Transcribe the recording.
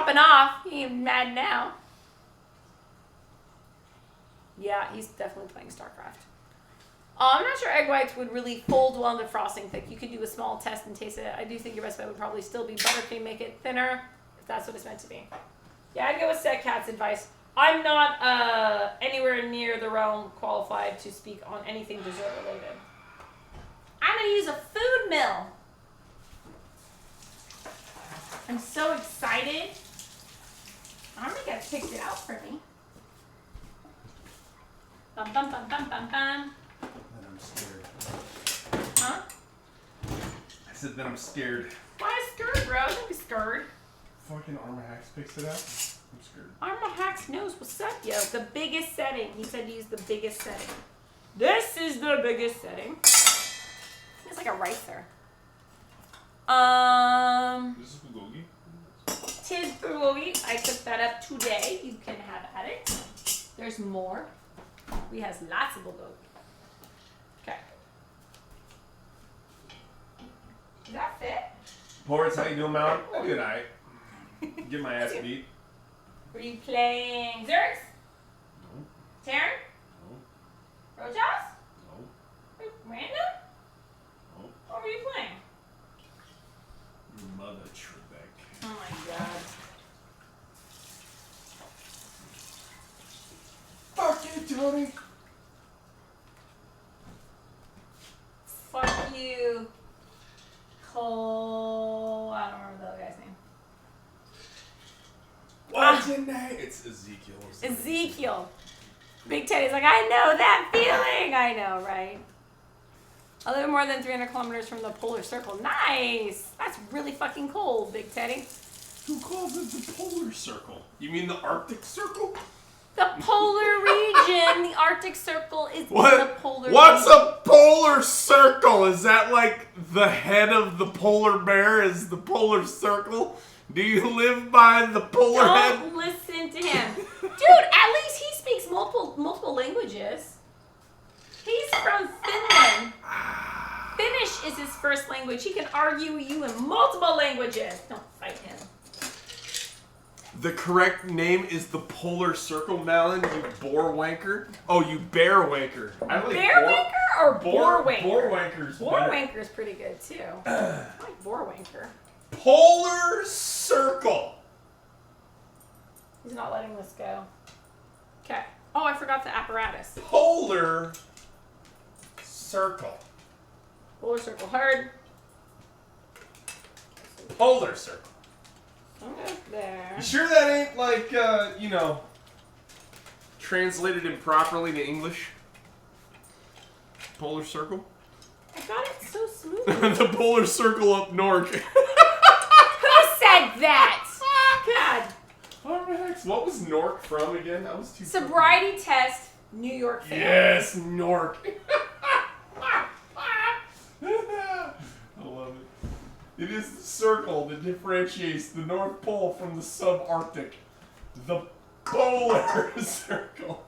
popping off. He ain't mad now. Yeah, he's definitely playing StarCraft. I'm not sure egg whites would really fold well into frosting thick. You could do a small test and taste it. I do think your best bet would probably still be buttercream, make it thinner, if that's what it's meant to be. Yeah, I'd go with Set Cat's advice. I'm not anywhere near the realm qualified to speak on anything dessert related. I'm going to use a food mill. I'm so excited. I'm going to get picked it out for me. Bum, bum, bum, bum, bum, bum. Then I'm scared. Huh? I said then I'm scared. Why scared, bro? Don't be scared. Fucking Armor Hacks picks it out. I'm scared. Armor Hacks knows what's up, yo. The biggest setting. He said to use the biggest setting. This is the biggest setting. It's like a ricer. This is bulgogi. Tis bulgogi. I cooked that up today. You can have at it. There's more. We has lots of bulgogi. Okay. Does that fit? Boris, how you doing, Mal? Good night. Get my ass beat. Were you playing Zerx? No. Terran? No. Rojas? No. Random? No. What were you playing? Mother Trebek. Oh my god. Fuck you, Tony. Fuck you. Cole. I don't remember the other guy's name. What's your name? It's Ezekiel. Ezekiel. Big Teddy's like, I know that feeling. I know, right? I live more than 300 kilometers from the polar circle. Nice. That's really fucking cold, Big Teddy. Who calls it the polar circle? You mean the Arctic Circle? The polar region. The Arctic Circle is What? the polar What's region. a polar circle? Is that like the head of the polar bear is the polar circle? Do you live by the polar head? Don't listen to him. Dude, at least he speaks multiple languages. He's from Finland. Finnish is his first language. He can argue with you in multiple languages. Don't fight him. The correct name is the polar circle, Malin, you boar wanker. Oh, you bear wanker. I like Bear wanker or boar wanker? Boar wanker's Boar better. wanker's pretty good too. I like boar wanker. Polar circle. He's not letting this go. Okay. Oh, I forgot the apparatus. Polar circle. Polar circle. Heard. Polar circle. Okay, there. You sure that ain't like, translated improperly to English? Polar circle? I got it so smooth. The polar circle up north. Who said that? God. What was Nork from again? That was too. Sobriety test, New York fan. Yes, Nork. I love it. It is the circle that differentiates the North Pole from the subarctic. The polar circle.